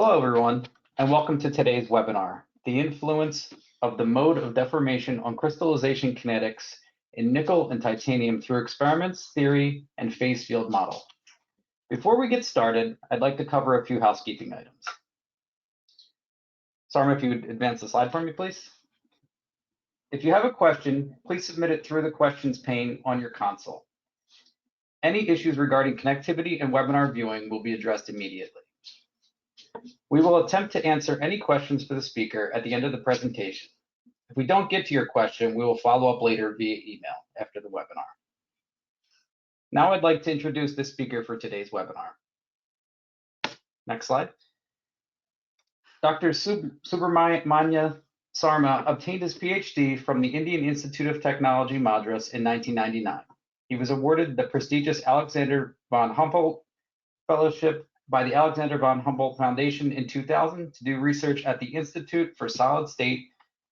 Hello, everyone, and welcome to today's webinar, The Influence of the Mode of Deformation on Crystallization Kinetics in Nickel and Titanium through Experiments, Theory, and Phase Field Model. Before we get started, I'd like to cover a few housekeeping items. Sarma, if you would advance the slide for me, please. If you have a question, please submit it through the questions pane on your console. Any issues regarding connectivity and webinar viewing will be addressed immediately. We will attempt to answer any questions for the speaker at the end of the presentation. If we don't get to your question, we will follow up later via email after the webinar. Now I'd like to introduce the speaker for today's webinar. Next slide. Dr. Subramanya Sarma obtained his PhD from the Indian Institute of Technology, Madras in 1999. He was awarded the prestigious Alexander von Humboldt Fellowship by the Alexander von Humboldt Foundation in 2000 to do research at the Institute for Solid State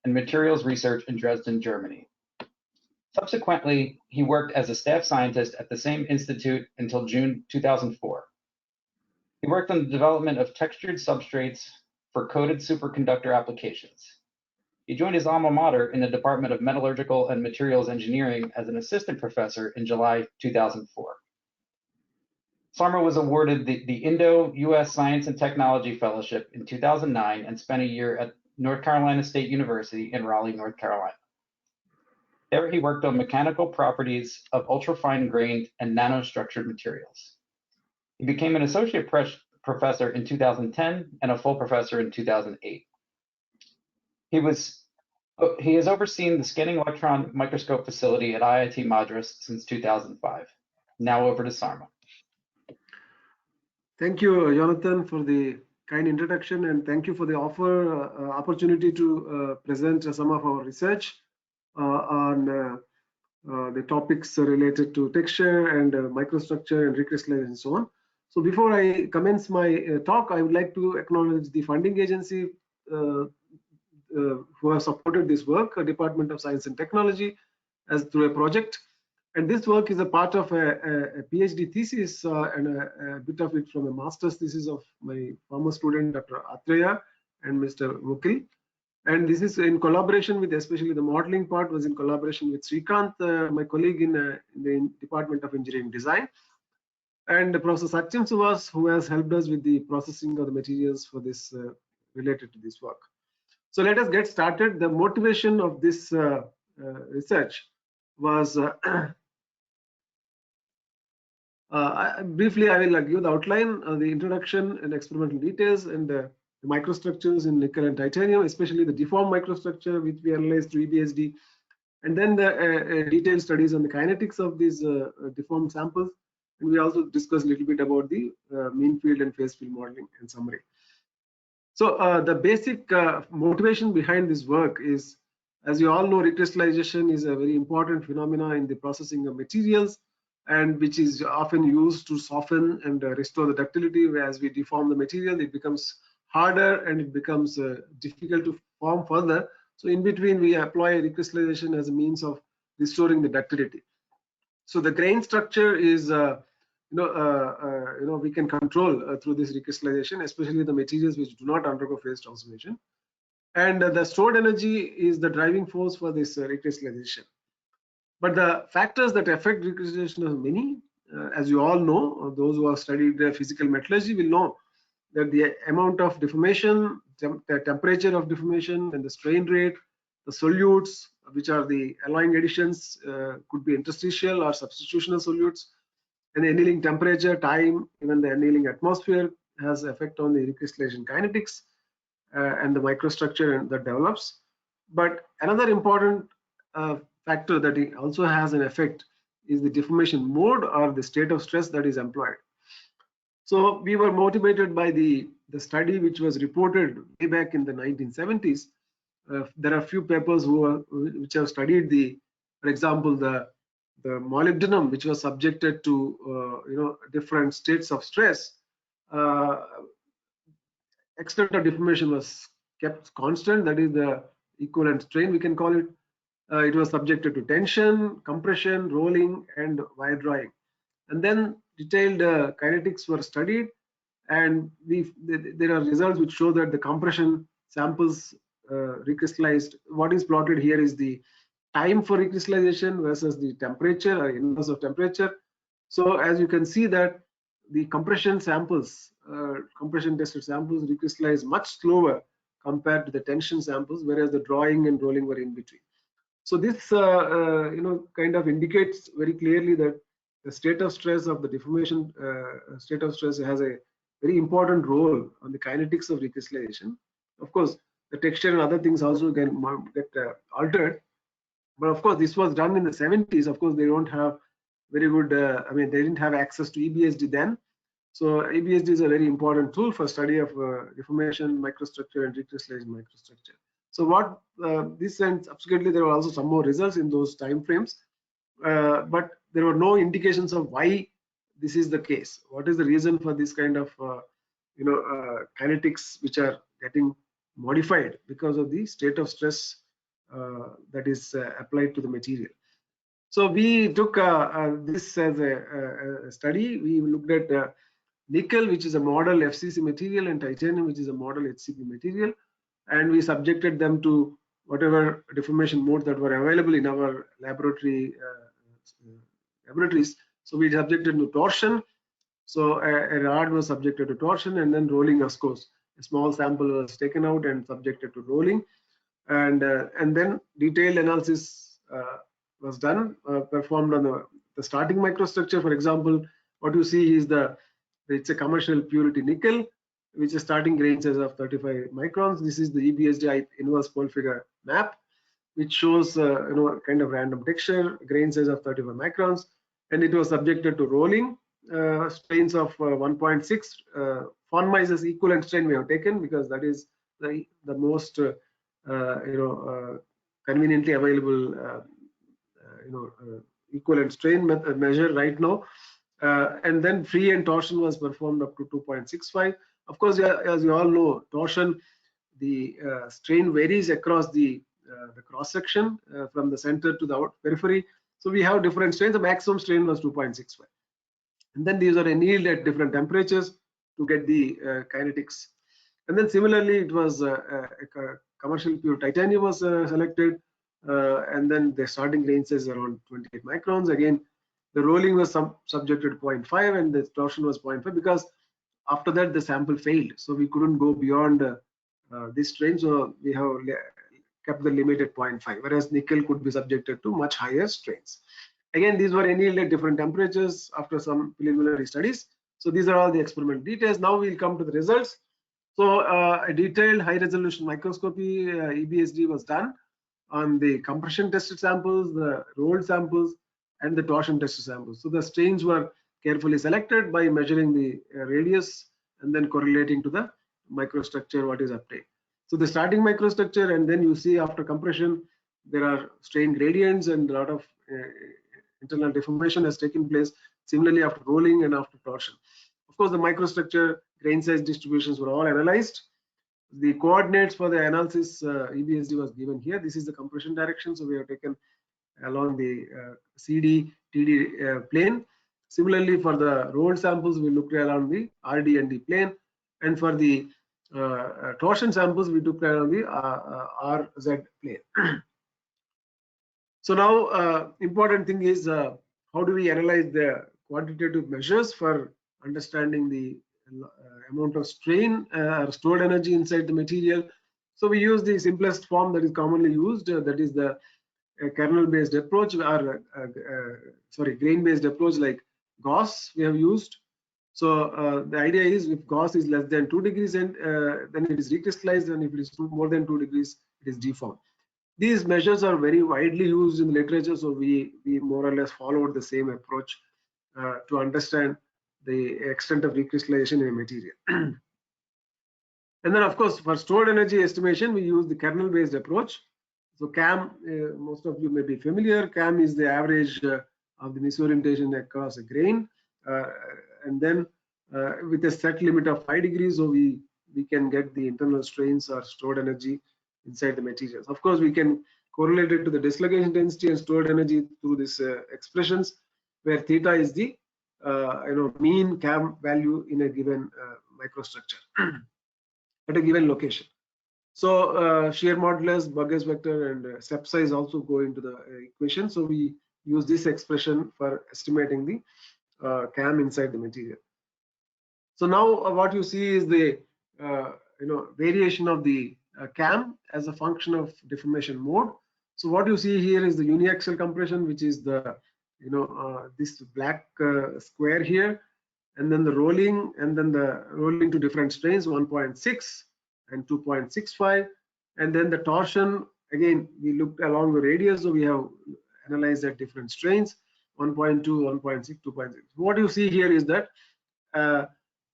and Materials Research in Dresden, Germany. Subsequently, he worked as a staff scientist at the same institute until June 2004. He worked on the development of textured substrates for coated superconductor applications. He joined his alma mater in the Department of Metallurgical and Materials Engineering as an assistant professor in July 2004. Sarma was awarded the Indo-US Science and Technology Fellowship in 2009 and spent a year at North Carolina State University in Raleigh, North Carolina. There he worked on mechanical properties of ultra-fine-grained and nanostructured materials. He became an associate professor in 2010 and a full professor in 2008. He has overseen the scanning electron microscope facility at IIT Madras since 2005. Now over to Sarma. Thank you, Jonathan, for the kind introduction, and thank you for the opportunity to present some of our research on the topics related to texture and microstructure and recrystallization and so on. So before I commence my talk, I would like to acknowledge the funding agency who have supported this work, Department of Science and Technology, as through a project. And this work is a part of a PhD thesis and a bit of it from a master's thesis of my former student, Dr. Atreya and Mr. Mukil. And this is in collaboration with, especially the modeling part was in collaboration with Srikanth, my colleague in the Department of Engineering Design, and Professor Sachin Suvas, who has helped us with the processing of the materials for this related to this work. So let us get started. The motivation of this research was briefly, I will give the outline, the introduction and experimental details, and the microstructures in nickel and titanium, especially the deformed microstructure, which we analyzed through EBSD, and then the detailed studies on the kinetics of these deformed samples. And we also discussed a little bit about the mean field and phase field modeling and summary. So the basic motivation behind this work is, as you all know, recrystallization is a very important phenomenon in the processing of materials, and which is often used to soften and restore the ductility. As we deform the material, it becomes harder and it becomes difficult to form further. So in between, we apply recrystallization as a means of restoring the ductility. So the grain structure is, we can control through this recrystallization, especially the materials which do not undergo phase transformation. And the stored energy is the driving force for this recrystallization. But the factors that affect recrystallization are many. As you all know, those who have studied physical metallurgy will know that the amount of deformation, the temperature of deformation, and the strain rate, the solutes, which are the alloying additions, could be interstitial or substitutional solutes, and the annealing temperature, time, even the annealing atmosphere has effect on the recrystallization kinetics and the microstructure that develops. But another important factor that it also has an effect is the deformation mode or the state of stress that is employed. So we were motivated by the study which was reported way back in the 1970s. There are a few papers which have studied for example, the molybdenum, which was subjected to different states of stress. Extent of deformation was kept constant, that is the equivalent strain, we can call it. It was subjected to tension, compression, rolling, and wire drawing. And then detailed kinetics were studied, And there are results which show that the compression samples recrystallized. What is plotted here is the time for recrystallization versus the temperature or inverse of temperature. So as you can see that the compression samples, compression tested samples recrystallize much slower compared to the tension samples, whereas the drawing and rolling were in between. So this kind of indicates very clearly that the state of stress of the deformation state of stress has a very important role on the kinetics of recrystallization. Of course, the texture and other things also can get altered. But of course, this was done in the 70s. Of course, they don't have very good, they didn't have access to EBSD then. So EBSD is a very important tool for study of deformation, microstructure, and recrystallization microstructure. So what this and subsequently there were also some more results in those time frames, but there were no indications of why this is the case. What is the reason for this kind of kinetics which are getting modified because of the state of stress that is applied to the material. So we took this as a study. We looked at nickel, which is a model FCC material, and titanium, which is a model HCP material, and we subjected them to whatever deformation modes that were available in our laboratories. So we subjected to torsion. So a rod was subjected to torsion, and then rolling, of course. A small sample was taken out and subjected to rolling, and then detailed analysis was done, performed on the starting microstructure. For example, what you see is it's a commercial purity nickel, which is starting grain size of 35 microns. This is the EBSD inverse pole figure map, which shows kind of random texture, grain size of 35 microns, and it was subjected to rolling strains of 1.6. Von Mises equivalent strain we have taken because that is the most conveniently available equivalent strain measure right now. And then free and torsion was performed up to 2.65. Of course, as you all know, torsion, the strain varies across the cross section from the center to the periphery. So we have different strains. The maximum strain was 2.65. And then these are annealed at different temperatures to get the kinetics. And then similarly, it was a commercial pure titanium was selected, and then the starting grain size around 28 microns. Again, the rolling was subjected to 0.5 and the torsion was 0.5 because after that the sample failed. So we couldn't go beyond this strain. So we have kept the limit at 0.5, whereas nickel could be subjected to much higher strains. Again, these were annealed at different temperatures after some preliminary studies. So these are all the experimental details. Now we'll come to the results. So a detailed high resolution microscopy EBSD was done on the compression tested samples, the rolled samples, and the torsion tested samples. So the strains were carefully selected by measuring the radius and then correlating to the microstructure what is obtained. So the starting microstructure, and then you see after compression there are strain gradients and a lot of internal deformation has taken place. Similarly after rolling and after torsion. Of course, the microstructure grain size distributions were all analyzed. The coordinates for the analysis EBSD was given here. This is the compression direction. So we have taken along the CD, TD plane. Similarly, for the rolled samples, we looked along the RD and D plane. And for the torsion samples, we took along the RZ plane. So now, important thing is how do we analyze the quantitative measures for understanding the amount of strain or stored energy inside the material. So we use the simplest form that is commonly used, that is the kernel-based approach or grain-based approach like Gauss we have used. So the idea is if Gauss is less than 2 degrees and then it is recrystallized, and if it is more than 2 degrees, it is deformed. These measures are very widely used in the literature, so we more or less followed the same approach to understand the extent of recrystallization in a material. And then, of course, for stored energy estimation, we use the kernel-based approach. So CAM, most of you may be familiar. CAM is the average of the misorientation across a grain, and then with a set limit of 5 degrees, so we can get the internal strains or stored energy inside the materials. Of course, we can correlate it to the dislocation density and stored energy through these expressions, where theta is the mean CAM value in a given microstructure at a given location. So shear modulus, Burgers vector, and step size also go into the equation. So we use this expression for estimating the cam inside the material. So now what you see is the variation of the cam as a function of deformation mode. So what you see here is the uniaxial compression, which is the this black square here, and then the rolling, and then the rolling to different strains 1.6 and 2.65, and then the torsion. Again, we looked along the radius, so we have analyzed at different strains 1.2, 1.6, 2.6. What you see here is that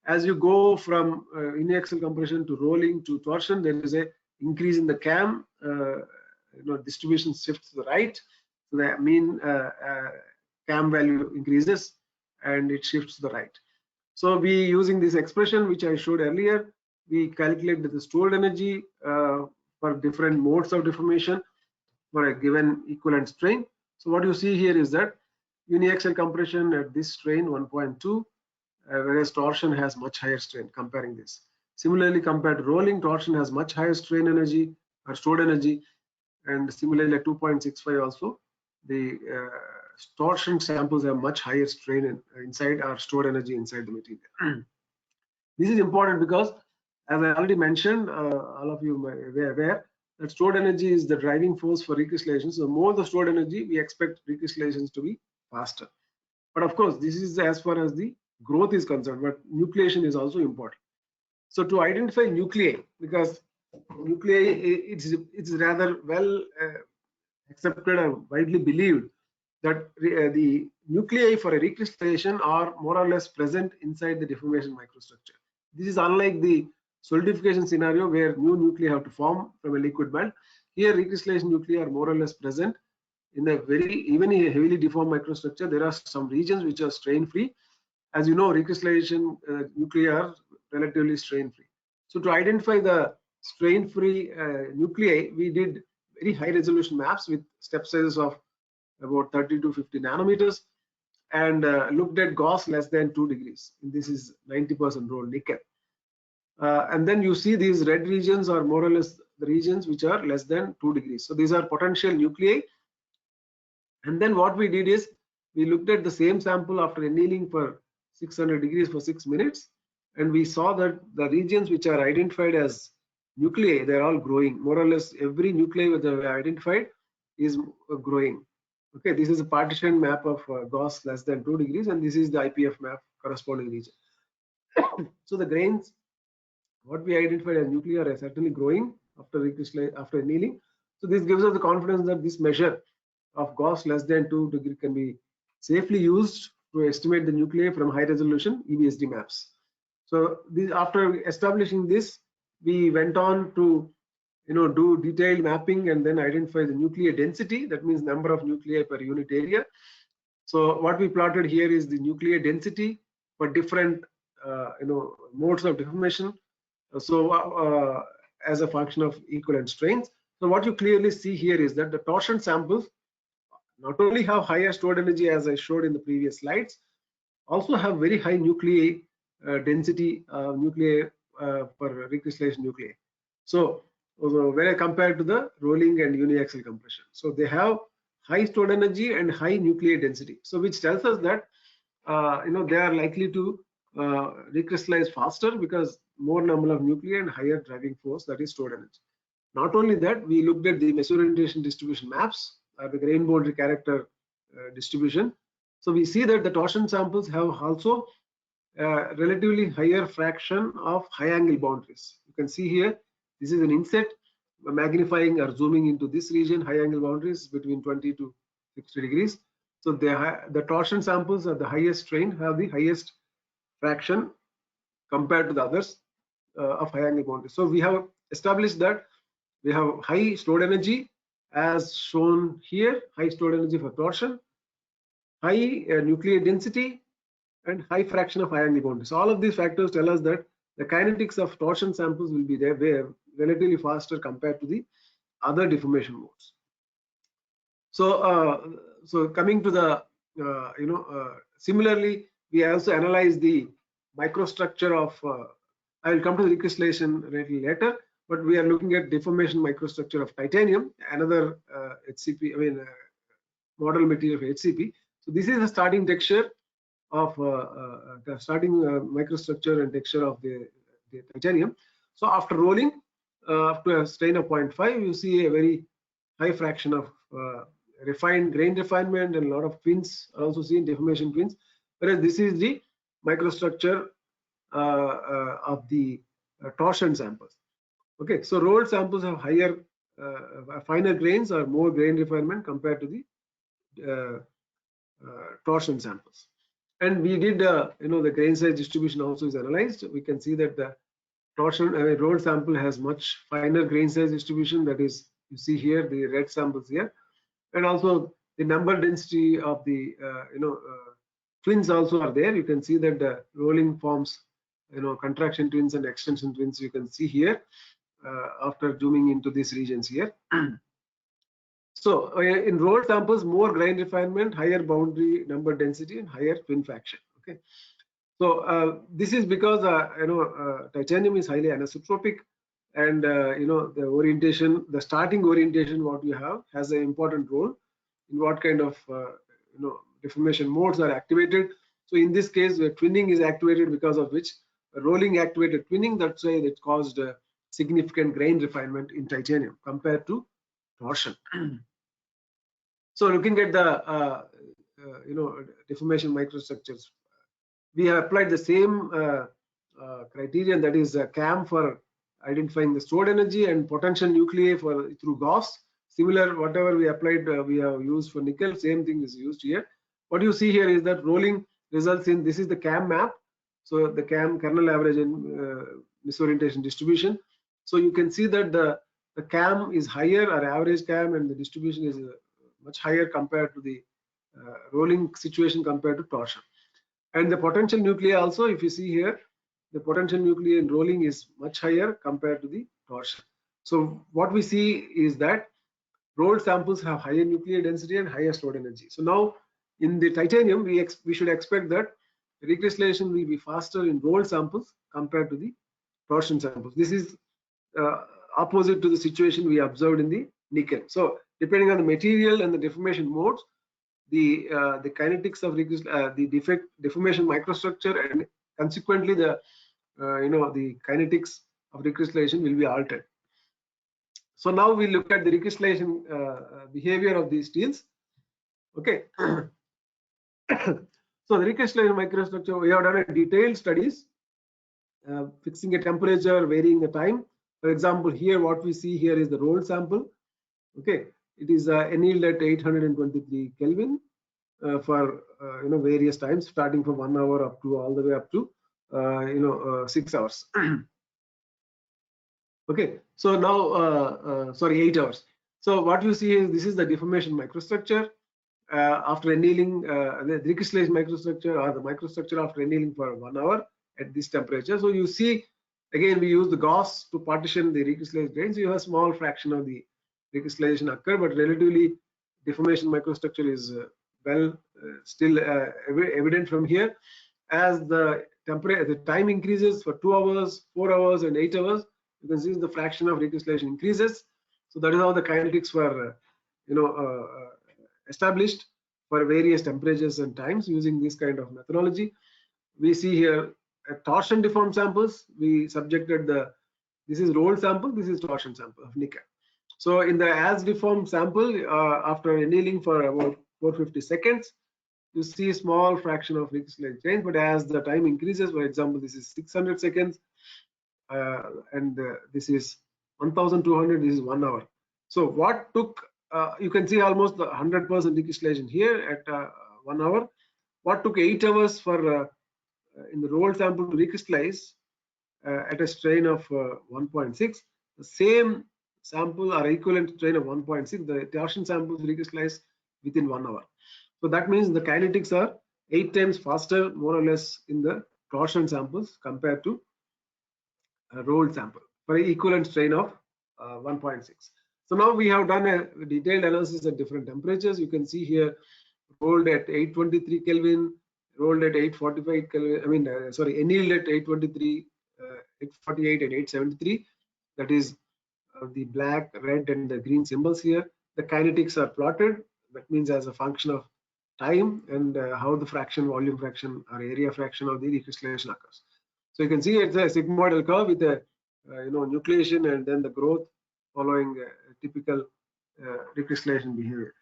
as you go from uniaxial compression to rolling to torsion, there is a increase in the cam. Distribution shifts to the right, so the mean cam value increases and it shifts to the right. So we, using this expression which I showed earlier, we calculate the stored energy for different modes of deformation for a given equivalent strain. So what you see here is that uniaxial compression at this strain 1.2, whereas torsion has much higher strain. Comparing this, similarly compared to rolling, torsion has much higher strain energy or stored energy, and similarly at 2.65 also the torsion samples have much higher strain inside or stored energy inside the material. This is important because, as I already mentioned, all of you may be aware that stored energy is the driving force for recrystallization. So more the stored energy, we expect recrystallizations to be faster. But of course, this is as far as the growth is concerned, but nucleation is also important. So to identify nuclei, because nuclei, it's rather well accepted and widely believed that the nuclei for a recrystallization are more or less present inside the deformation microstructure. This is unlike the solidification scenario where new nuclei have to form from a liquid band. Here, recrystallization nuclei are more or less present in a even in a heavily deformed microstructure. There are some regions which are strain free. As you know, recrystallization nuclei are relatively strain free. So to identify the strain free nuclei, we did very high resolution maps with step sizes of about 30 to 50 nanometers, and looked at Gauss less than 2 degrees. This is 90% rolled nickel. And then you see these red regions are more or less the regions which are less than 2 degrees. So these are potential nuclei. And then what we did is we looked at the same sample after annealing for 600 degrees for 6 minutes, and we saw that the regions which are identified as nuclei, they're all growing. More or less every nuclei that we identified is growing. Okay, this is a partition map of Gauss less than 2 degrees, and this is the IPF map corresponding region. So the grains, what we identified as nuclei, are certainly growing after annealing. So this gives us the confidence that this measure of Gauss less than 2 degrees can be safely used to estimate the nuclei from high resolution EBSD maps. So after establishing this, we went on to do detailed mapping and then identify the nuclear density. That means number of nuclei per unit area. So what we plotted here is the nuclear density for different modes of deformation. So as a function of equivalent strains. So what you clearly see here is that the torsion samples not only have higher stored energy, as I showed in the previous slides, also have very high nuclei density nuclei per recrystallization nuclei. So when I compare to the rolling and uniaxial compression, so they have high stored energy and high nuclear density. So which tells us that they are likely to recrystallize faster because more number of nuclei and higher driving force, that is stored energy. Not only that, we looked at the misorientation distribution maps, the grain boundary character distribution. So we see that the torsion samples have also relatively higher fraction of high angle boundaries. You can see here, this is an inset magnifying or zooming into this region, high angle boundaries between 20 to 60 degrees. So the torsion samples at the highest strain have the highest fraction compared to the others of high angle boundaries. So we have established that we have high stored energy as shown here, high stored energy for torsion, high nuclear density, and high fraction of high angle boundaries. So all of these factors tell us that the kinetics of torsion samples will be there relatively faster compared to the other deformation modes. So so coming to the similarly, we also analyze the microstructure of I will come to the recrystallization a little later, but we are looking at deformation microstructure of titanium, another HCP, model material of HCP. So this is the starting texture of the starting microstructure and texture of the titanium. So after rolling up to a strain of 0.5, you see a very high fraction of refined grain refinement, and a lot of twins are also seen, deformation twins. Whereas this is the microstructure of the torsion samples. Okay, so rolled samples have higher, finer grains or more grain refinement compared to the torsion samples. And we did, the grain size distribution also is analyzed. We can see that the torsion rolled sample has much finer grain size distribution. That is, you see here the red samples here, and also the number density of the twins also are there. You can see that the rolling forms contraction twins and extension twins. You can see here after zooming into these regions here. So in rolled samples, more grain refinement, higher boundary number density, and higher twin fraction. Okay, so this is because titanium is highly anisotropic, and the orientation, the starting orientation, what you have has an important role in what kind of deformation modes are activated. So in this case, the twinning is activated, because of which rolling activated twinning. That's why it caused a significant grain refinement in titanium compared to torsion. So looking at the deformation microstructures, we have applied the same criterion, that is CAM for identifying the stored energy and potential nuclei through Gauss. Similar, whatever we applied, we have used for nickel, same thing is used here. What you see here is that rolling results in, this is the CAM map. So the CAM, kernel average and misorientation distribution. So you can see that the CAM is higher, or average CAM, and the distribution is much higher compared to the rolling situation compared to torsion. And the potential nuclei also, if you see here, the potential nuclei in rolling is much higher compared to the torsion. So what we see is that rolled samples have higher nuclear density and higher stored energy. So now in the titanium, we should expect that recrystallization will be faster in rolled samples compared to the torsion samples. This is opposite to the situation we observed in the nickel. So depending on the material and the deformation modes, the kinetics of the deformation microstructure, and consequently the the kinetics of recrystallization will be altered. So now we look at the recrystallization behavior of these steels. Okay. So the recrystallization microstructure, we have done a detailed studies, fixing a temperature, varying the time. For example, here what we see here is the rolled sample. Okay, it is annealed at 823 Kelvin for various times, starting from 1 hour up to all the way up to 6 hours. Okay, so now sorry, 8 hours. So what you see is, this is the deformation microstructure after annealing, the recrystallization microstructure, or the microstructure after annealing for 1 hour at this temperature. So you see, again, we use the Gauss to partition the recrystallized grains. You have a small fraction of the recrystallization occur, but relatively deformation microstructure is still evident from here. As the time increases for 2 hours, 4 hours, and 8 hours, you can see the fraction of recrystallization increases. So that is how the kinetics were established for various temperatures and times using this kind of methodology. We see here torsion deformed samples. We subjected this is rolled sample, this is torsion sample of nickel. So in the as deformed sample, after annealing for about 450 seconds, you see a small fraction of recrystallized change, but as the time increases, for example, this is 600 seconds, and this is 1200, this is 1 hour. So what took, you can see almost the 100% recrystallization here at 1 hour. What took 8 hours for in the rolled sample to recrystallize at a strain of 1.6, the same sample or equivalent strain of 1.6, the torsion samples recrystallize within 1 hour. So that means the kinetics are 8 times faster, more or less, in the torsion samples compared to a rolled sample for an equivalent strain of 1.6. So now we have done a detailed analysis at different temperatures. You can see here rolled at 823 Kelvin, rolled at 845 Kelvin, annealed at 823 848 and 873. That is the black, red, and the green symbols here. The kinetics are plotted. That means as a function of time and how the fraction, volume fraction, or area fraction of the recrystallization occurs. So you can see it's a sigmoidal curve with a nucleation and then the growth following typical recrystallization behavior.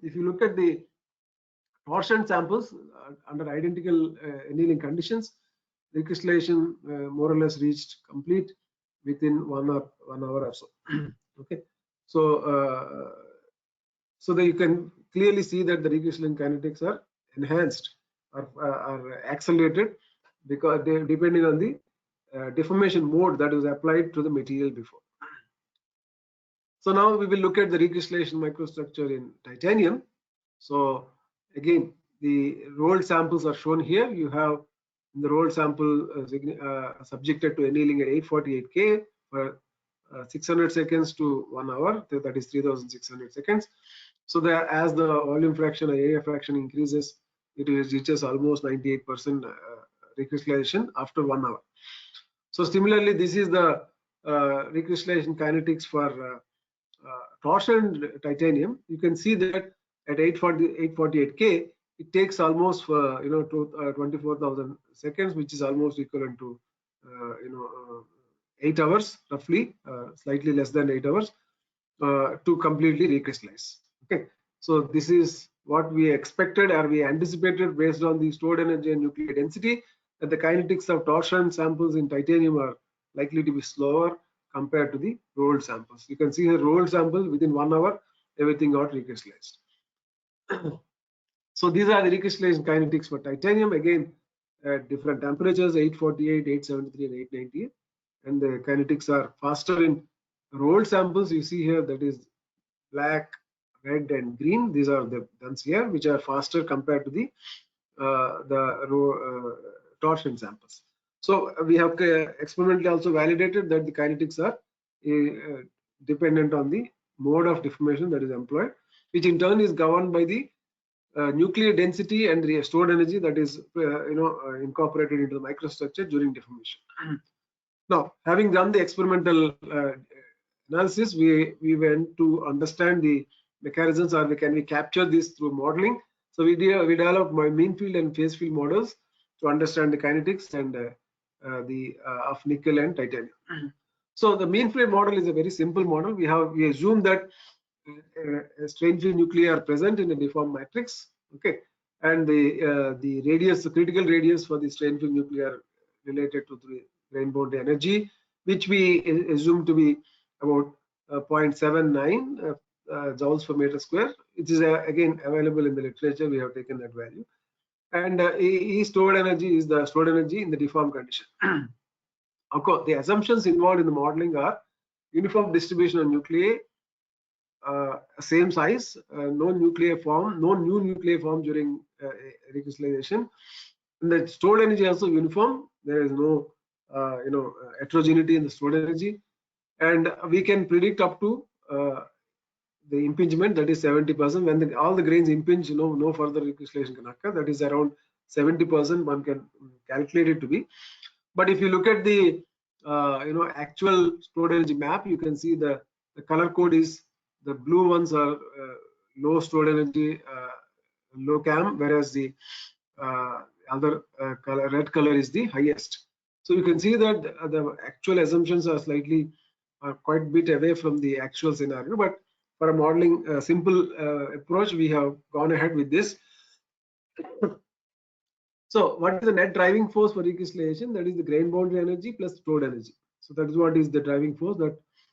If you look at the torsion samples under identical annealing conditions, recrystallization more or less reached complete within 1 hour or so. Okay, so so that you can clearly see that the recrystallization kinetics are enhanced or are accelerated because they depending on the deformation mode that was applied to the material before. So now we will look at the recrystallization microstructure in titanium. So again, the rolled samples are shown here. You have the rolled sample subjected to annealing at 848 K for 600 seconds to 1 hour. That is 3,600 seconds. So that as the volume fraction or area fraction increases, it reaches almost 98% recrystallization after 1 hour. So similarly, this is the recrystallization kinetics for torsion titanium. You can see that at 848 K, it takes almost 24,000 seconds, which is almost equivalent to 8 hours roughly, slightly less than 8 hours to completely recrystallize. Okay, so this is what we expected or we anticipated based on the stored energy and nuclear density, that the kinetics of torsion samples in titanium are likely to be slower compared to the rolled samples. You can see the rolled sample within 1 hour, everything got recrystallized. So these are the recrystallization kinetics for titanium, again at different temperatures, 848, 873, and 898. And the kinetics are faster in rolled samples. You see here that is black, red, and green. These are the ones here which are faster compared to the torsion samples. So we have experimentally also validated that the kinetics are dependent on the mode of deformation that is employed, which in turn is governed by the nuclear density and the stored energy that is incorporated into the microstructure during deformation. Now, having done the experimental analysis, we went to understand the mechanisms, or can we capture this through modeling. So we developed mean field and phase field models to understand the kinetics and of nickel and titanium. So the mean field model is a very simple model. We assume that strain field nuclei are present in a deformed matrix. Okay, and the radius, the critical radius for the strain field nuclei are related to the grain boundary energy, which we assume to be about 0.79 joules per meter square. It is again available in the literature. We have taken that value. And E stored energy is the stored energy in the deformed condition. Of course, the assumptions involved in the modeling are uniform distribution of nuclei, same size, no new nuclei form during recrystallization. And the stored energy also uniform. There is no heterogeneity in the stored energy, and we can predict up to the impingement, that is 70%. When all the grains impinge, no further recrystallization can occur. That is around 70%. One can calculate it to be. But if you look at the actual stored energy map, you can see the color code is, the blue ones are low stored energy, low CAM, whereas the other red color is the highest. So you can see that the actual assumptions are quite a bit away from the actual scenario. But for a modeling simple approach, we have gone ahead with this. So what is the net driving force for recrystallization? That is the grain boundary energy plus stored energy. So that is what is the driving force.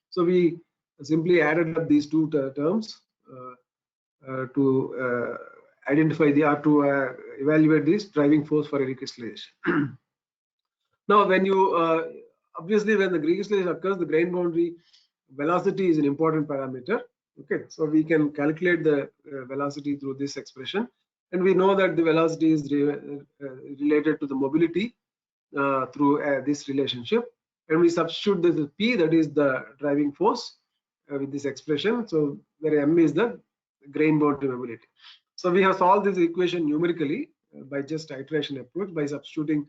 So we simply added up these two terms to identify to evaluate this driving force for a recrystallization. Now, when you obviously when the recrystallization occurs, the grain boundary velocity is an important parameter. Okay, so we can calculate the velocity through this expression, and we know that the velocity is related to the mobility through this relationship, and we substitute the P, that is the driving force, with this expression. So where M is the grain boundary mobility. So we have solved this equation numerically by just iteration approach by substituting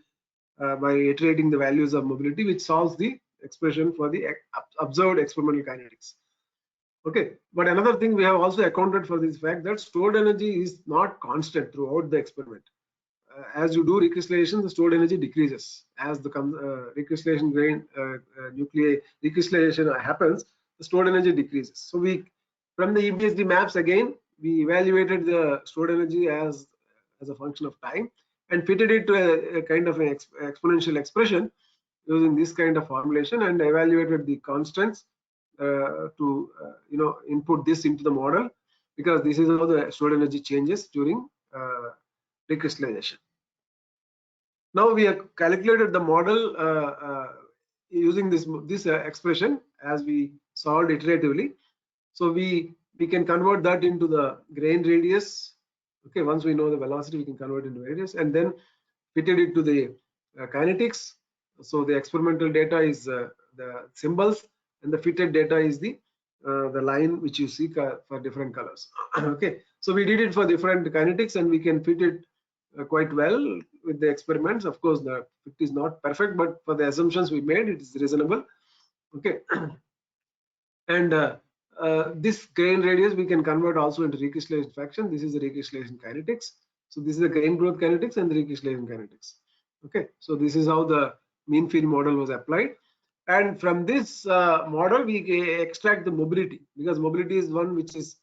by iterating the values of mobility, which solves the expression for the observed experimental kinetics. Okay, but another thing, we have also accounted for this fact that stored energy is not constant throughout the experiment. As you do recrystallization, the stored energy decreases as the recrystallization grain nuclei recrystallization happens. The stored energy decreases. So we, from the EBSD maps, again we evaluated the stored energy as a function of time and fitted it to a kind of an exponential expression using this kind of formulation, and evaluated the constants to input this into the model, because this is how the stored energy changes during recrystallization. Now we have calculated the model using this expression as we solved iteratively. So we can convert that into the grain radius. Okay, once we know the velocity, we can convert into radius, and then fitted it to the kinetics. So the experimental data is the symbols, and the fitted data is the line which you see for different colors. Okay, so we did it for different kinetics, and we can fit it quite well with the experiments. Of course, the fit is not perfect, but for the assumptions we made, it is reasonable. Okay, and this grain radius we can convert also into recrystallization fraction. This is the recrystallization kinetics. So this is the grain growth kinetics and the recrystallization kinetics. Okay, so this is how the mean field model was applied, and from this model we extract the mobility, because mobility is one which is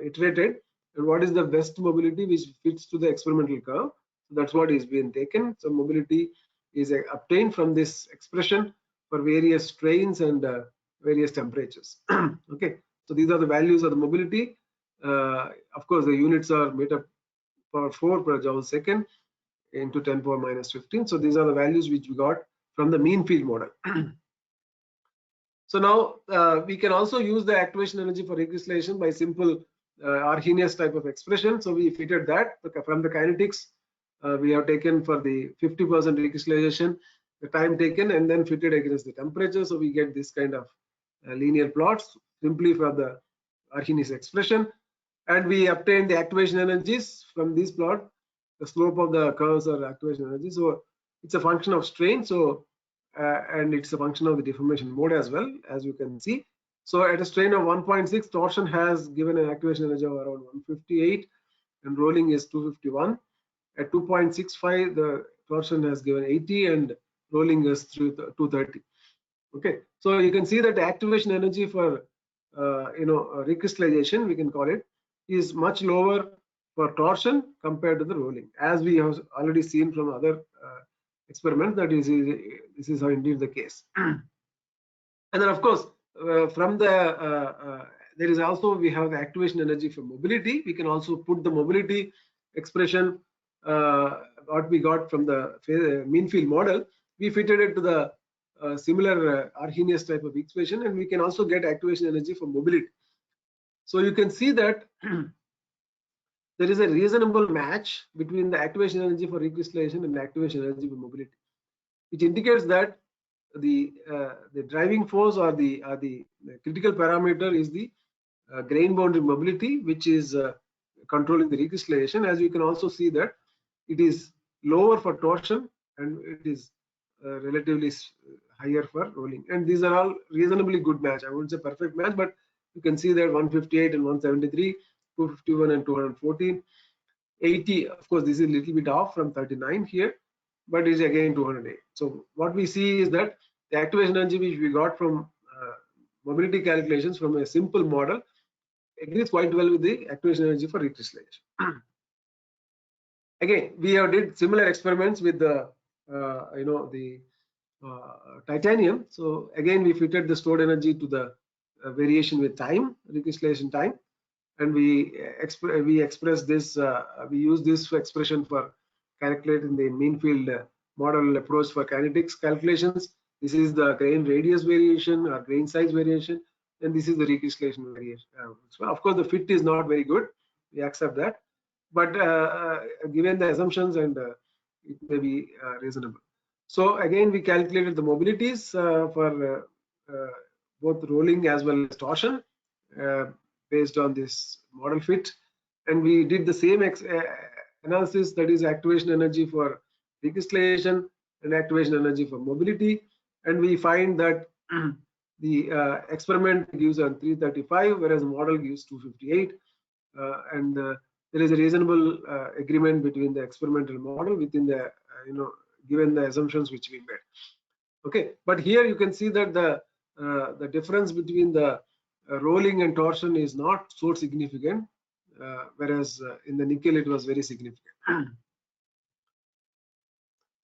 iterated, and what is the best mobility which fits to the experimental curve. So that's what is being taken. So mobility is obtained from this expression for various strains and various temperatures. Okay, so these are the values of the mobility. Of course, the units are meter per 4 per joule second into 10 power minus 15. So these are the values which we got from the mean field model. So now we can also use the activation energy for recrystallization by simple Arrhenius type of expression. So we fitted that from the kinetics. We have taken for the 50% recrystallization the time taken, and then fitted against the temperature. So we get this kind of linear plots simply for the Arrhenius expression, and we obtain the activation energies from this plot. The slope of the curves are activation energy. So it's a function of strain. So and it's a function of the deformation mode as well, as you can see. So at a strain of 1.6, torsion has given an activation energy of around 158, and rolling is 251. At 2.65, the torsion has given 80, and rolling is 230. Okay, so you can see that the activation energy for recrystallization, we can call it, is much lower for torsion compared to the rolling, as we have already seen from other experiments. That is, this is how indeed the case. And then of course from the there is also, we have the activation energy for mobility. We can also put the mobility expression what we got from the mean field model. We fitted it to the similar Arrhenius type of expression, and we can also get activation energy for mobility. So you can see that there is a reasonable match between the activation energy for recrystallization and the activation energy for mobility, which indicates that the driving force or the critical parameter is the grain boundary mobility, which is controlling the recrystallization. As you can also see that it is lower for torsion, and it is relatively higher for rolling, and these are all reasonably good match. I wouldn't say perfect match, but you can see that 158 and 173, 251 and 214, 80. Of course, this is a little bit off from 39 here, but is again 208. So what we see is that the activation energy which we got from mobility calculations from a simple model agrees quite well with the activation energy for recrystallization. Again, we have did similar experiments with the titanium. So again, we fitted the stored energy to the variation with time, recrystallization time, and we express this. We use this expression for calculating the mean field model approach for kinetics calculations. This is the grain radius variation or grain size variation, and this is the recrystallization variation. So of course, the fit is not very good. We accept that, but given the assumptions, and it may be reasonable. So again, we calculated the mobilities for both rolling as well as torsion based on this model fit, and we did the same analysis, that is activation energy for recrystallization and activation energy for mobility, and we find that the experiment gives on 335, whereas the model gives 258, and there is a reasonable agreement between the experimental model within the given the assumptions which we made. Okay, but here you can see that the difference between the rolling and torsion is not so significant, whereas in the nickel it was very significant.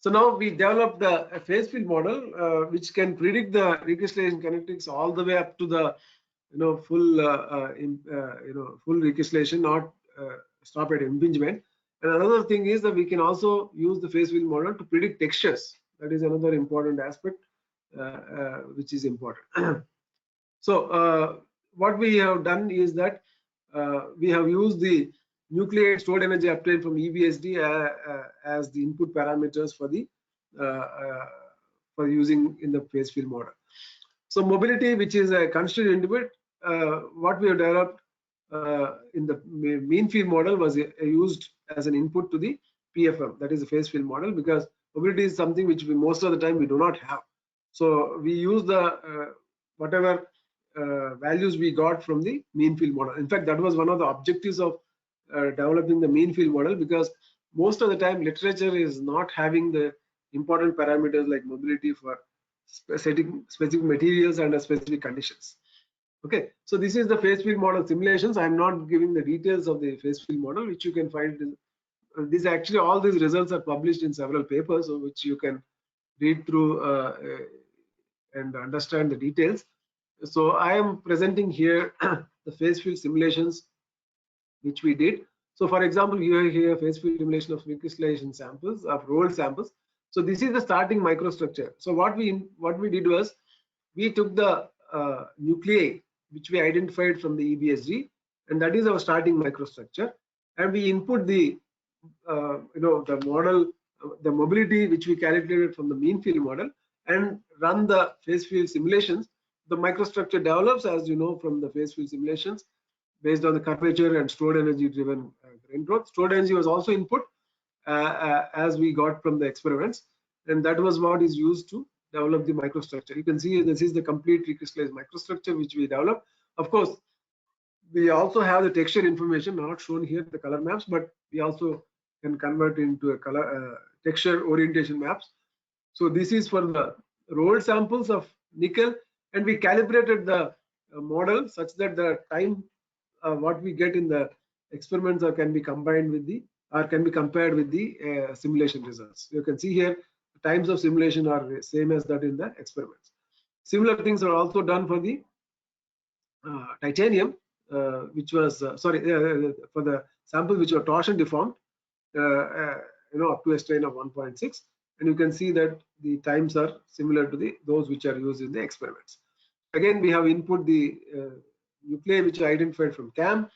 So now we developed a phase field model which can predict the recrystallization kinetics all the way up to the full full recrystallization, not stop at impingement. And another thing is that we can also use the phase field model to predict textures. That is another important aspect which is important. So what we have done is that we have used the nuclei stored energy obtained from EBSD as the input parameters for the for using in the phase field model. So mobility, which is a constraint input, what we have developed in the mean field model was used as an input to the PFM, that is the phase field model, because mobility is something which we most of the time we do not have. So we use the whatever values we got from the mean field model. In fact, that was one of the objectives of developing the mean field model, because most of the time literature is not having the important parameters like mobility for specific materials under specific conditions. Okay, so this is the phase field model simulations. I am not giving the details of the phase field model, which you can find in this. Actually, all these results are published in several papers, so which you can read through and understand the details. So I am presenting here the phase field simulations which we did. So for example, you have here phase field simulation of recrystallization samples, of rolled samples. So this is the starting microstructure. So what we did was we took the nuclei which we identified from the EBSD, and that is our starting microstructure, and we input the the model, the mobility which we calculated from the mean field model, and run the phase field simulations. The microstructure develops, as you know, from the phase field simulations based on the curvature and stored energy driven grain growth. Stored energy was also input as we got from the experiments, and that was what is used to develop the microstructure. You can see this is the complete recrystallized microstructure which we developed. Of course, we also have the texture information, not shown here, the color maps, but we also can convert into a color texture orientation maps. So this is for the rolled samples of nickel, and we calibrated the model such that the time what we get in the experiments can be combined with the can be compared with the simulation results. You can see here the times of simulation are same as that in the experiments. Similar things are also done for the titanium, which was for the samples which were torsion deformed, up to a strain of 1.6, and you can see that the times are similar to those which are used in the experiments. Again, we have input the nuclei which are identified from CAM,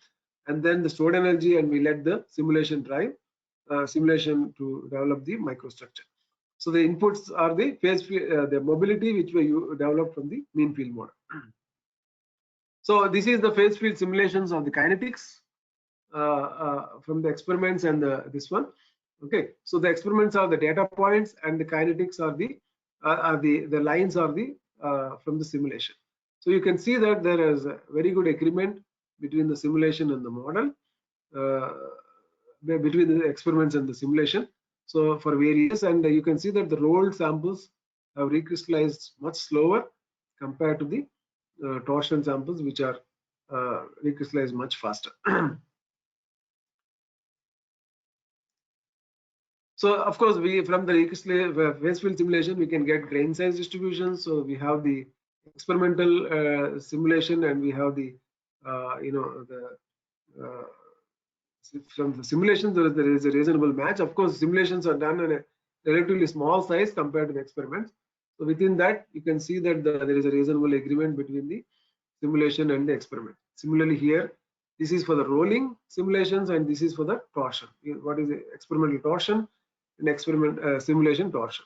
and then the stored energy, and we let the simulation drive simulation to develop the microstructure. So the inputs are the phase field, the mobility which we developed from the mean field model. So this is the phase field simulations of the kinetics from the experiments and this one. Okay, so the experiments are the data points, and the kinetics are the lines are the from the simulation. So you can see that there is a very good agreement between the simulation and the model, between the experiments and the simulation. So for various, and you can see that the rolled samples have recrystallized much slower compared to the torsion samples, which are recrystallized much faster. So of course, we from the phase field simulation we can get grain size distributions. So we have the experimental simulation, and we have the from the simulations there is a reasonable match. Of course, simulations are done in a relatively small size compared to the experiments. So within that, you can see that there is a reasonable agreement between the simulation and the experiment. Similarly here, this is for the rolling simulations, and this is for the torsion. What is the experimental torsion and experiment simulation torsion?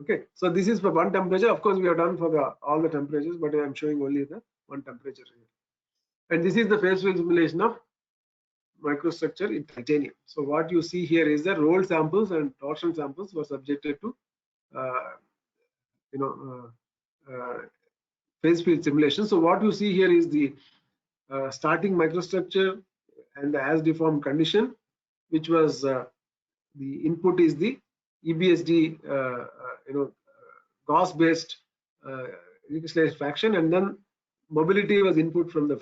Okay, so this is for one temperature. Of course, we have done for all the temperatures, but I am showing only the one temperature here. And this is the phase field simulation of microstructure in titanium. So what you see here is the rolled samples and torsion samples were subjected to phase field simulation. So what you see here is the starting microstructure and the as deformed condition, which was the input is the EBSD Gauss based recrystallization fraction, and then mobility was input from the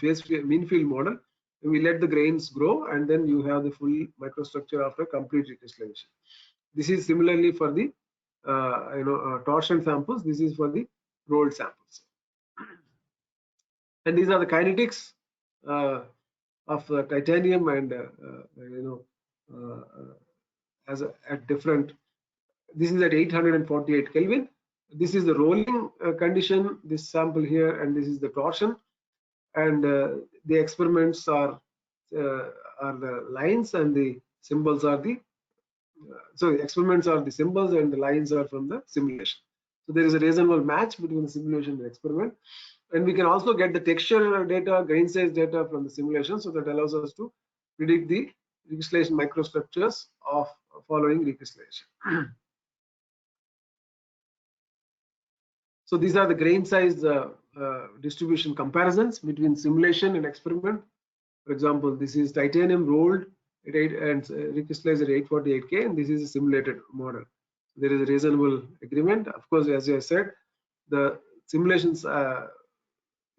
mean field model. And we let the grains grow, and then you have the full microstructure after complete recrystallization. This is similarly for the torsion samples. This is for the rolled samples. And these are the kinetics of titanium and at different. This is at 848 Kelvin. This is the rolling condition, this sample here, and this is the torsion. And the experiments are the lines, and the symbols are the so the experiments are the symbols, and the lines are from the simulation. So there is a reasonable match between the simulation and the experiment. And we can also get the texture data, grain size data from the simulation, so that allows us to predict the recrystallization microstructures of following recrystallization. So these are the grain size distribution comparisons between simulation and experiment. For example, this is titanium rolled at 8 and recrystallized at 848 K, and this is a simulated model. There is a reasonable agreement. Of course, as I said, the simulations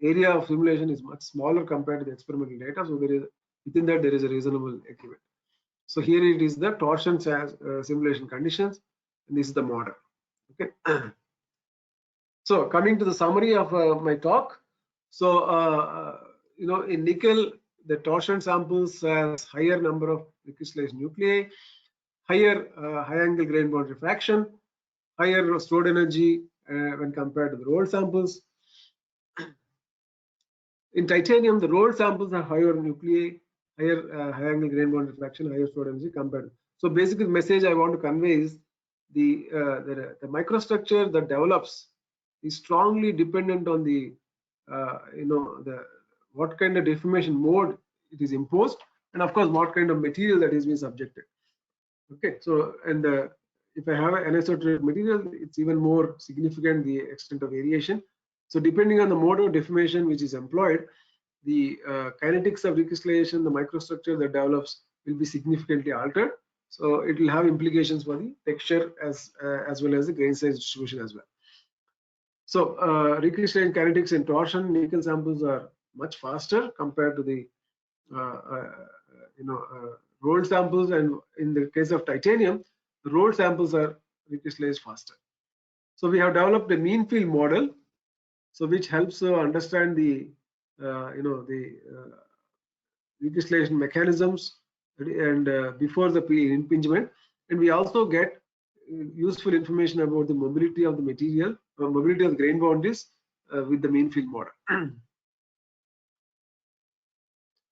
area of simulation is much smaller compared to the experimental data. So there is within that there is a reasonable agreement. So here it is the torsion simulation conditions, and this is the model. Okay. So coming to the summary of my talk. So in nickel, the torsion samples has higher number of recrystallized nuclei, higher high angle grain bound refraction, higher stored energy when compared to the rolled samples. In titanium, the rolled samples have higher nuclei, higher high angle grain bound refraction, higher stored energy compared to. So basically the message I want to convey is the microstructure that develops is strongly dependent on the what kind of deformation mode it is imposed, and of course what kind of material that is being subjected. Okay, so and if I have an anisotropic material, it's even more significant the extent of variation. So depending on the mode of deformation which is employed, the kinetics of recrystallization, the microstructure that develops will be significantly altered. So it will have implications for the texture as well as the grain size distribution as well. So recrystallization kinetics in torsion nickel samples are much faster compared to the rolled samples, and in the case of titanium, the rolled samples are recrystallized faster. So we have developed a mean field model, so which helps understand the recrystallization mechanisms and before the impingement, and we also get useful information about the mobility of the material, mobility of the grain boundaries with the mean field model.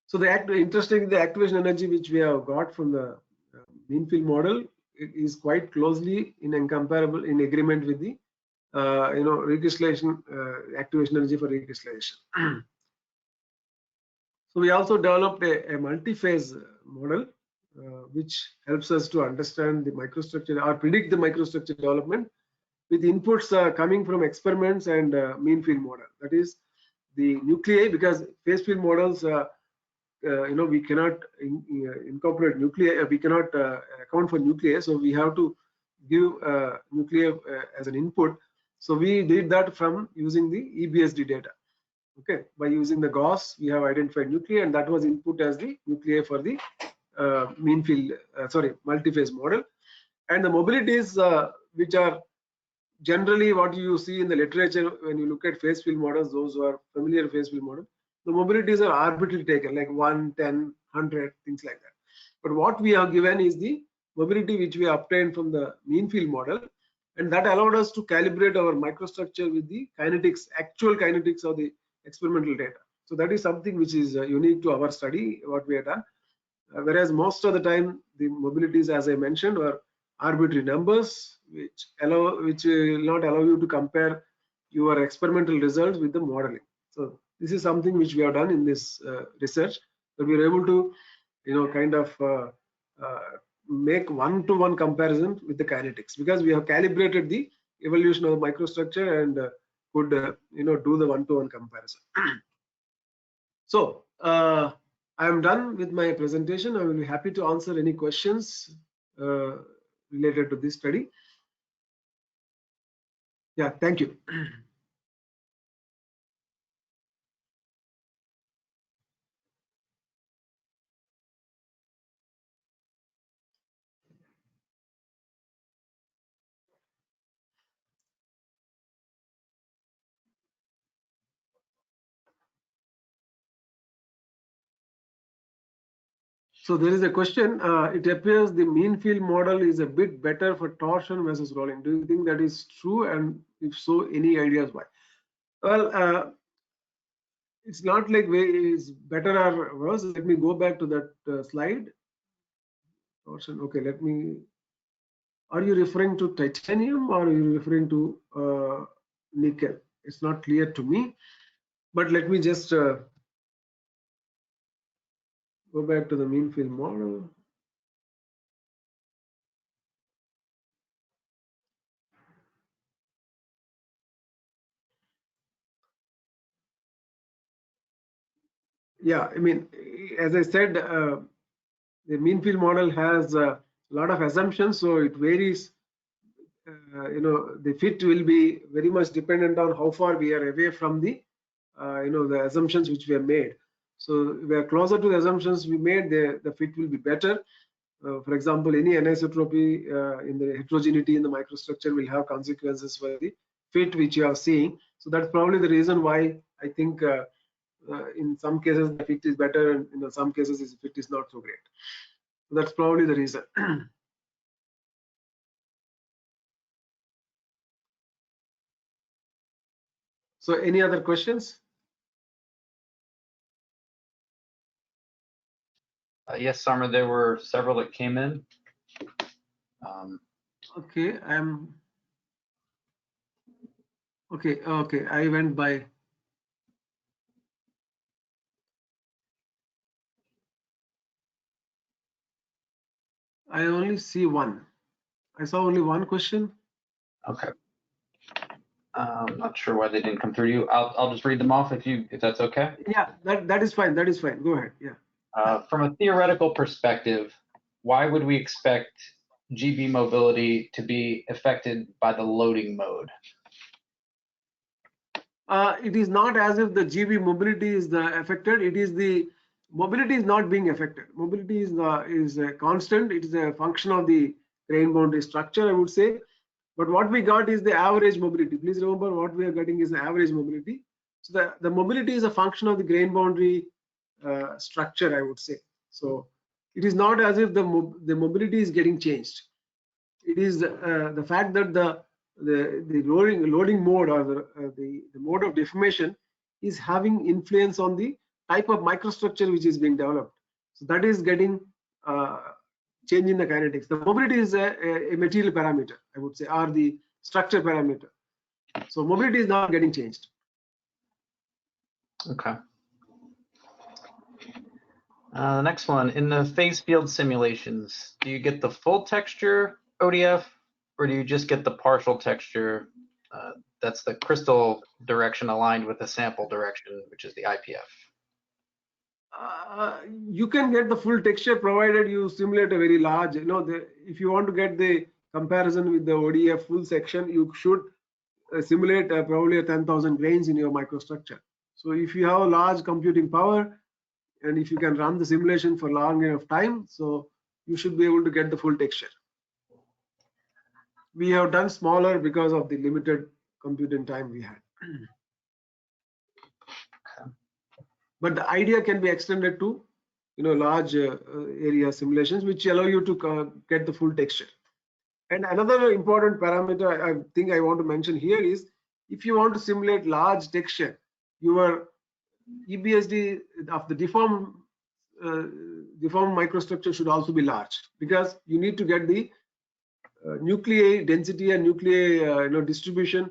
So the activation energy which we have got from the mean field model is quite closely in agreement with the recrystallization activation energy for recrystallization. So we also developed a multi-phase model which helps us to understand the microstructure or predict the microstructure development with inputs coming from experiments and mean field model. That is the nuclei, because phase field models we cannot incorporate nuclei, we cannot account for nuclei, so we have to give nuclei as an input. So we did that from using the EBSD data. Okay, by using the Gauss, we have identified nuclei, and that was input as the nuclei for the mean field, multi-phase model. And the mobilities which are generally what you see in the literature when you look at phase field models, those who are familiar phase field model, the mobilities are arbitrarily taken, like 1, 10, 100, things like that. But what we have given is the mobility which we obtained from the mean field model, and that allowed us to calibrate our microstructure with the kinetics, actual kinetics of the experimental data. So that is something which is unique to our study, what we have done. Whereas most of the time the mobilities, as I mentioned, were arbitrary numbers which will not allow you to compare your experimental results with the modeling. So this is something which we have done in this research, that we are able to kind of make one-to-one comparison with the kinetics, because we have calibrated the evolution of the microstructure and could do the one-to-one comparison. So I am done with my presentation. I will be happy to answer any questions related to this study. Yeah, thank you. So there is a question. It appears the mean field model is a bit better for torsion versus rolling. Do you think that is true? And if so, any ideas why? Well, it's not like it's better or worse. Let me go back to that slide. Torsion. Okay, let me. Are you referring to titanium or are you referring to nickel? It's not clear to me. But let me just go back to the mean field model. Yeah, I mean, as I said, the mean field model has a lot of assumptions, so it varies. The fit will be very much dependent on how far we are away from the, the assumptions which we have made. So we are closer to the assumptions we made, the fit will be better. For example, any anisotropy in the heterogeneity in the microstructure will have consequences for the fit which you are seeing. So that's probably the reason why I think in some cases the fit is better, and in some cases the fit is not so great. So that's probably the reason. So any other questions? Yes, Summer, there were several that came in. Okay, okay, I went by. I only see one. I saw only one question. Okay. I'm not sure why they didn't come through you. I'll just read them off if that's okay. Yeah, that is fine. That is fine. Go ahead. Yeah. From a theoretical perspective, why would we expect GB mobility to be affected by the loading mode? It is not as if the GB mobility is affected. It is the mobility is not being affected. Mobility is a constant. It is a function of the grain boundary structure, I would say. But what we got is the average mobility. Please remember, what we are getting is the average mobility. So the mobility is a function of the grain boundary structure, I would say. So it is not as if the mobility is getting changed. It is the fact that the loading mode or the mode of deformation is having influence on the type of microstructure which is being developed. So that is getting change in the kinetics. The mobility is a material parameter, I would say, or the structure parameter. So mobility is not getting changed. Okay. The next one, in the phase field simulations, do you get the full texture ODF, or do you just get the partial texture? That's the crystal direction aligned with the sample direction, which is the IPF. You can get the full texture provided you simulate a very large, if you want to get the comparison with the ODF full section, you should simulate probably 10,000 grains in your microstructure. So if you have a large computing power and if you can run the simulation for long enough time, so you should be able to get the full texture. We have done smaller because of the limited computing time we had. But the idea can be extended to large area simulations, which allow you to get the full texture. And another important parameter I think I want to mention here is, if you want to simulate large texture, your EBSD of the deformed microstructure should also be large, because you need to get the nuclei density and nuclei distribution,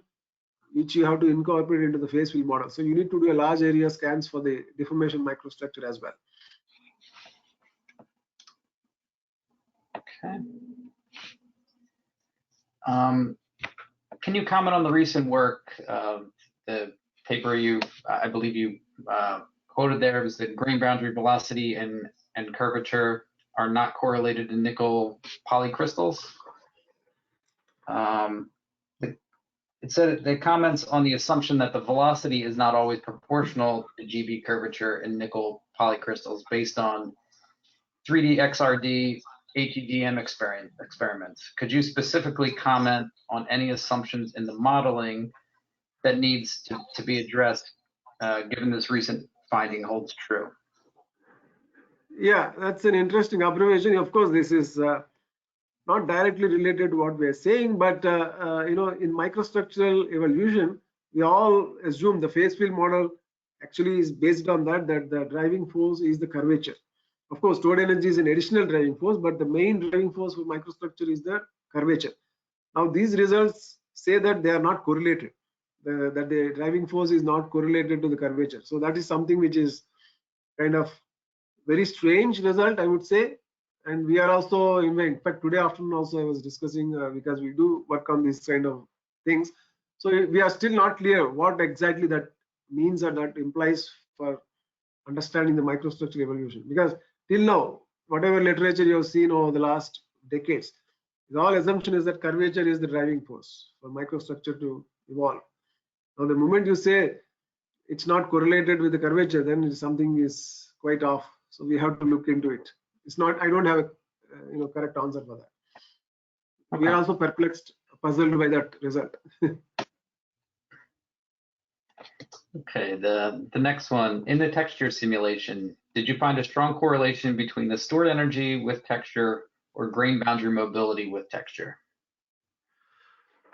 which you have to incorporate into the phase field model. So you need to do a large area scans for the deformation microstructure as well. Okay. Can you comment on the recent work, the paper I believe you quoted there was that grain boundary velocity and curvature are not correlated in nickel polycrystals. It said the comments on the assumption that the velocity is not always proportional to GB curvature in nickel polycrystals based on 3D XRD HEDM experiments. Could you specifically comment on any assumptions in the modeling that needs to be addressed given this recent finding holds true? Yeah, that's an interesting observation. Of course, this is not directly related to what we are saying, but in microstructural evolution, we all assume the phase field model actually is based on that the driving force is the curvature. Of course, stored energy is an additional driving force, but the main driving force for microstructure is the curvature. Now, these results say that they are not correlated, that the driving force is not correlated to the curvature. So that is something which is kind of very strange result, I would say. And we are also, in fact, today afternoon also I was discussing because we do work on these kind of things. So we are still not clear what exactly that means or that implies for understanding the microstructure evolution. Because till now, whatever literature you have seen over the last decades, the all assumption is that curvature is the driving force for microstructure to evolve. Now, the moment you say it's not correlated with the curvature, then something is quite off. So we have to look into it. It's not. I don't have a correct answer for that. Okay. We are also perplexed, puzzled by that result. Okay. The next one, in the texture simulation, did you find a strong correlation between the stored energy with texture or grain boundary mobility with texture?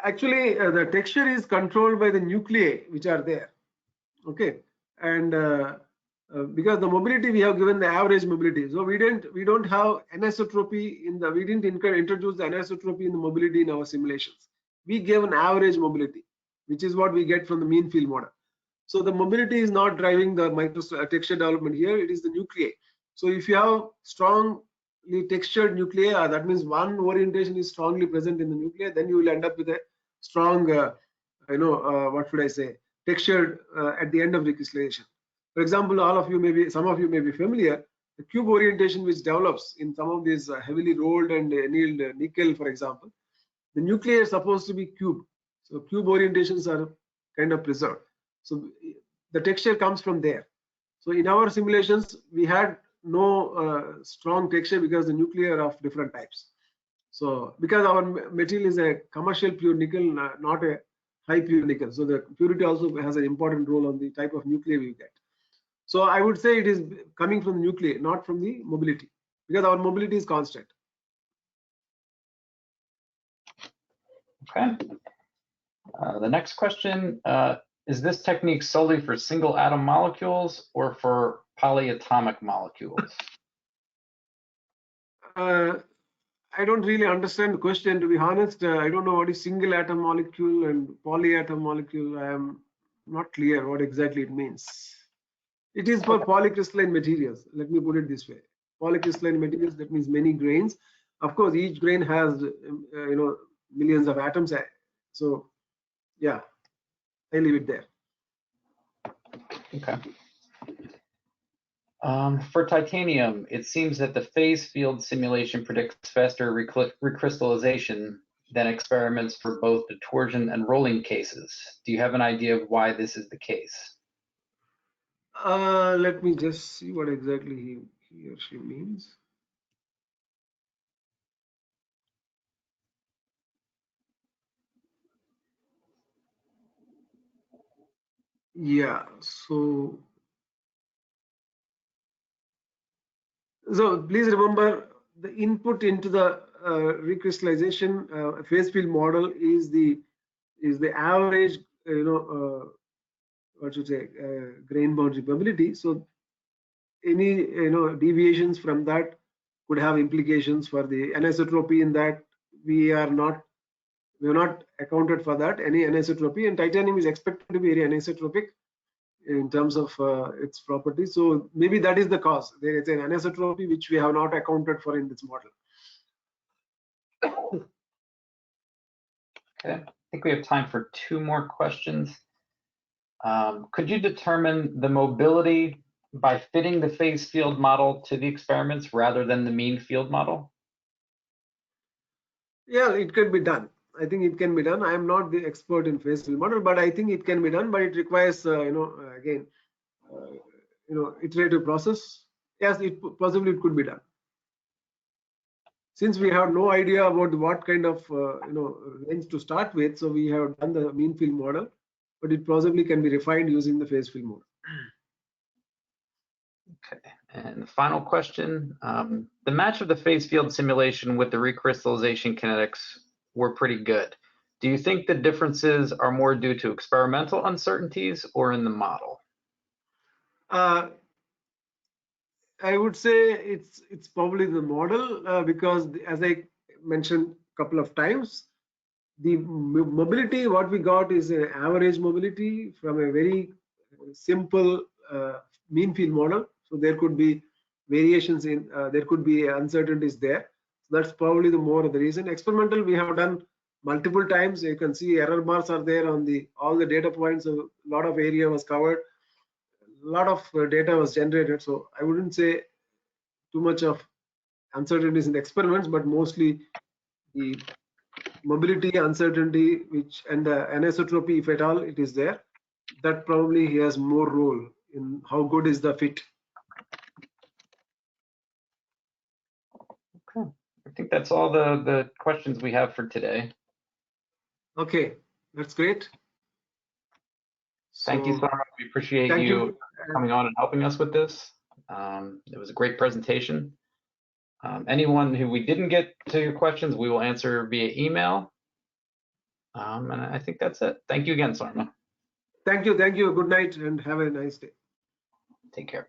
Actually, the texture is controlled by the nuclei which are there. Okay, and because the mobility we have given the average mobility, so we don't have anisotropy in the, we didn't introduce the anisotropy in the mobility in our simulations. We gave an average mobility, which is what we get from the mean field model. So the mobility is not driving the texture development here, it is the nuclei. So if you have strongly textured nuclei, that means one orientation is strongly present in the nuclei, then you will end up with a strong what should I say, textured at the end of recrystallization. For example, some of you may be familiar, the cube orientation which develops in some of these heavily rolled and annealed nickel, for example, the nuclei are supposed to be cube. So cube orientations are kind of preserved. So the texture comes from there. So in our simulations, we had no strong texture because the nuclei are of different types. So because our material is a commercial pure nickel, not a high pure nickel, so the purity also has an important role on the type of nuclei we get. So I would say it is coming from the nuclei, not from the mobility, because our mobility is constant. Okay. The next question, is this technique solely for single atom molecules or for polyatomic molecules? I don't really understand the question, to be honest. I don't know what is single atom molecule and polyatom molecule. I am not clear what exactly it means. It is for polycrystalline materials. Let me put it this way. Polycrystalline materials, that means many grains. Of course, each grain has millions of atoms. So yeah, I leave it there. Okay. For titanium, it seems that the phase field simulation predicts faster recrystallization than experiments for both the torsion and rolling cases. Do you have an idea of why this is the case? Let me just see what exactly he or she means. Yeah, so please remember the input into the recrystallization phase field model is the average what should say grain boundary mobility. So any deviations from that could have implications for the anisotropy. In that we have not accounted for that, any anisotropy, and titanium is expected to be very anisotropic in terms of its properties. So maybe that is the cause. There is an anisotropy which we have not accounted for in this model. Okay, I think we have time for 2 more questions. Could you determine the mobility by fitting the phase field model to the experiments rather than the mean field model? Yeah, it can be done. I think it can be done. I am not the expert in phase field model, but I think it can be done. But it requires, again, iterative process. Yes, possibly it could be done. Since we have no idea about what kind of range to start with, so we have done the mean field model, but it possibly can be refined using the phase field model. Okay, and the final question, the match of the phase field simulation with the recrystallization kinetics were pretty good. Do you think the differences are more due to experimental uncertainties or in the model? I would say it's probably the model because as I mentioned a couple of times, the mobility what we got is an average mobility from a very simple mean field model. So there could be variations in there could be uncertainties there. So that's probably the more of the reason. Experimental we have done multiple times. You can see error bars are there on all the data points. A lot of area was covered. A lot of data was generated. So I wouldn't say too much of uncertainties in the experiments, but mostly the mobility uncertainty, which and the anisotropy, if at all it is there, that probably has more role in how good is the fit. Okay, I think that's all the questions we have for today. Okay, that's great. Thank you so much. We appreciate you coming on and helping us with this. It was a great presentation. Anyone who we didn't get to your questions, we will answer via email. And I think that's it. Thank you again, Sarma. Thank you. Good night and have a nice day. Take care.